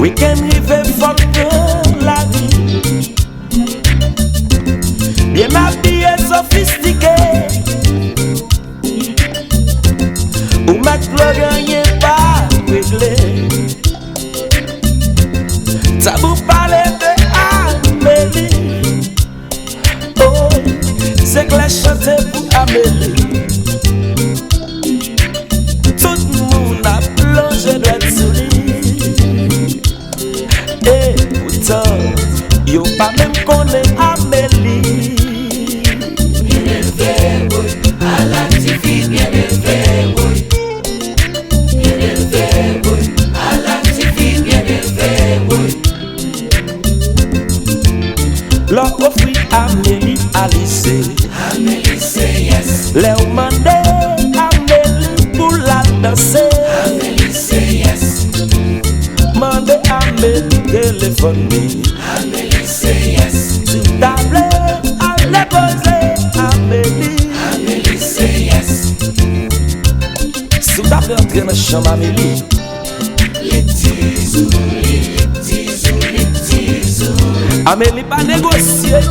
Week-end rive fort dans la vie. Bien habillé, sophistiqué. Ou mettre le gagné pas réglé. Ça vous parle de Amélie. Oh, c'est que la chanter pour Amélie. Tout le monde a plongé dans le sourire. Et pourtant, yo pas même connaît Amélie. Bien élevé, oui, à la TV, bien élevé, oui. Bien élevé, oui, à la TV, bien élevé, oui. Leur offrit Amélie à lycée. Amélie, c'est yes. Leur mandé Amélie pour la danser. Amélie, c'est yes. Mandé Amélie téléphoner. Amélie, c'est yes. Sur table, allez poser Amélie. Amélie, c'est yes. Sur table, entrer dans la chambre Amélie. Les tisous, les tisous, les tisous. Amélie pas négocier.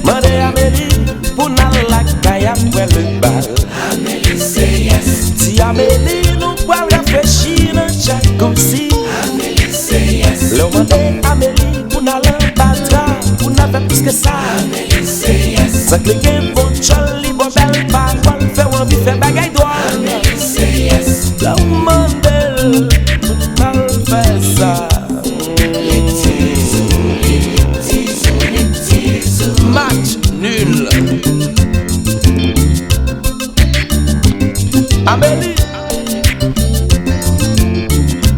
Mandé Amélie pour n'aller la caille après le bal. Amélie, c'est yes. Si Amélie nous pouvons réfléchir dans jacuzzi. Amélie, c'est yes. Le mandé Amélie pour n'aller en batra. Pour n'avoir plus que ça. Amélie, c'est yes. Ça clique bon choli, bon belle parole. Fait envie, fait bagaille droit. Amélie, c'est yes. Le mandé pour n'aller faire ça. Les tisous, les tisous, les tisous. Match nul. Amélie,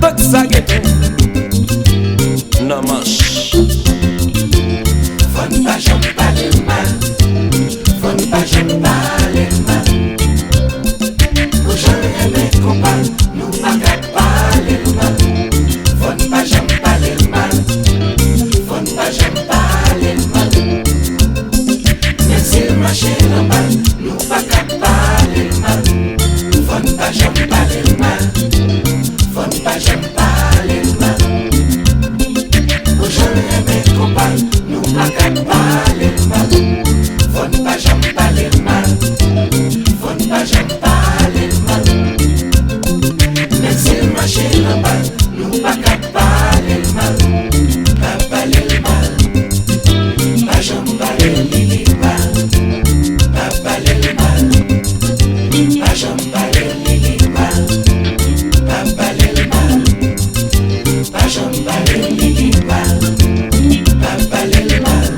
tout ça gâté. Non manche. Fon pas j'en parle mal. Fon pas j'en parle mal. Pour j'en aimer qu'on parle, nous pas qu'à parler mal. Fon pas j'en parle mal. Fon pas j'en parle mal. Mais s'il marche en mal, nous pas qu'à parler mal. Fon pas j'en parle mal. Fon pas j'en parle mal. Pour j'en aimer qu'on parle, nous pas qu'à parler mal. Fon pas j'en parle mal. Fon pas j'en parle mal. Mais s'il marche en mal, nous pas qu'à parler mal. Pas parler mal. Pas j'en parle li mal. Pas parler mal. Pas j'en parle li mal. Pas parler mal. Pas j'en parle li mal. Pas parler mal.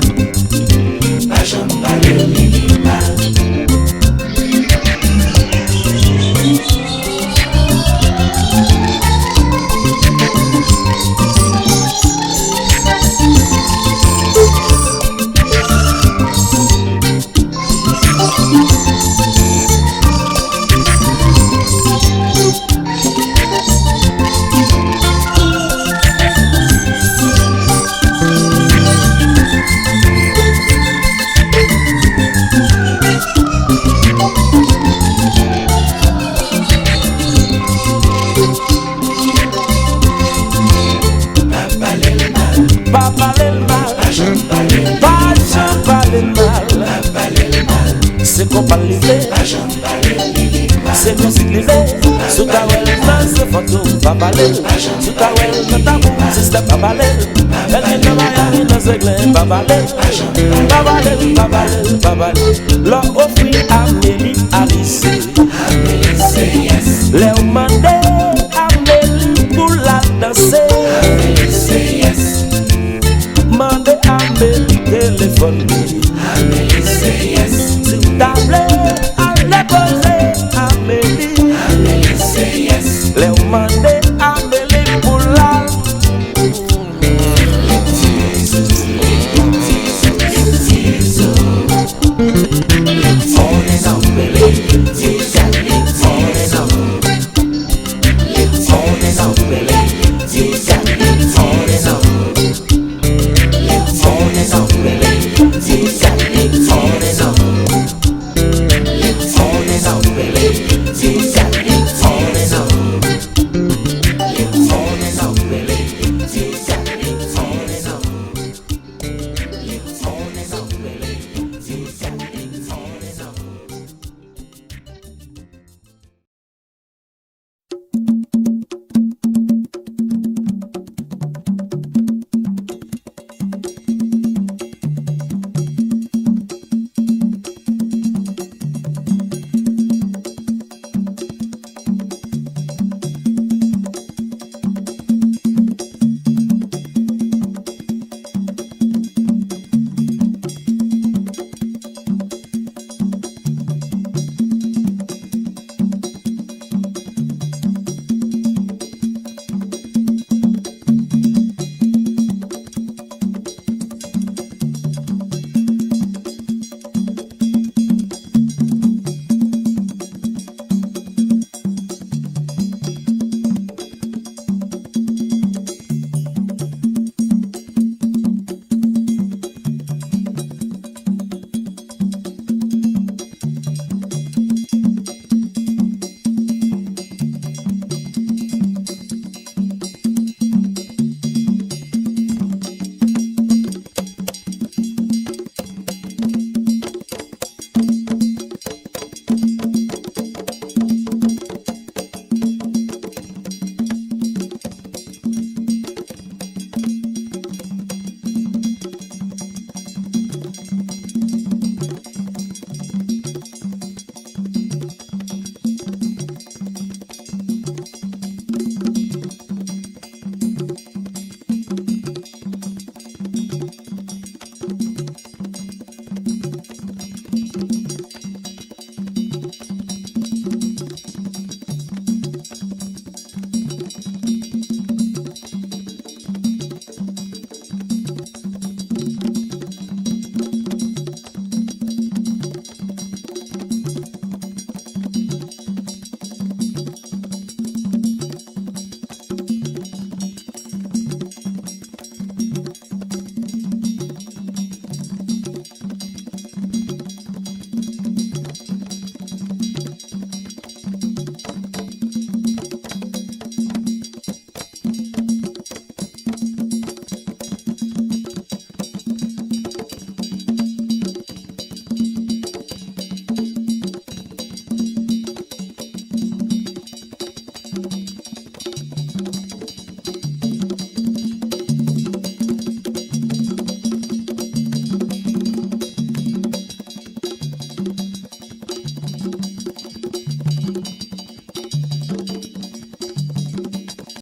Pas j'en parle li mal. Pas parler mal. Pas j'en parler mal. C'est qu'on parle livré. C'est musique livrée. Sous ta welle, c'est photo. Pas parler. Sous ta welle, dans ta boue, c'est step. Pas parler. Elle n'est pas rien dans ce glin. Pas parler. Pas parler. Pas parler. Pas parler. Leur offrit Amélie à lycée. Amélie, c'est yes. Leur mandé Amélie pour la danser. Amélie, c'est yes. Mandé Amélie téléphone. Amélie, c'est yes. Sur table, allez poser Amélie. Amélie, c'est yes. Les mandé Amélie pour la. Les tisous, les tisous. On est embellé, les tisous, les tisous. On est embellé, les tisous, les tisous.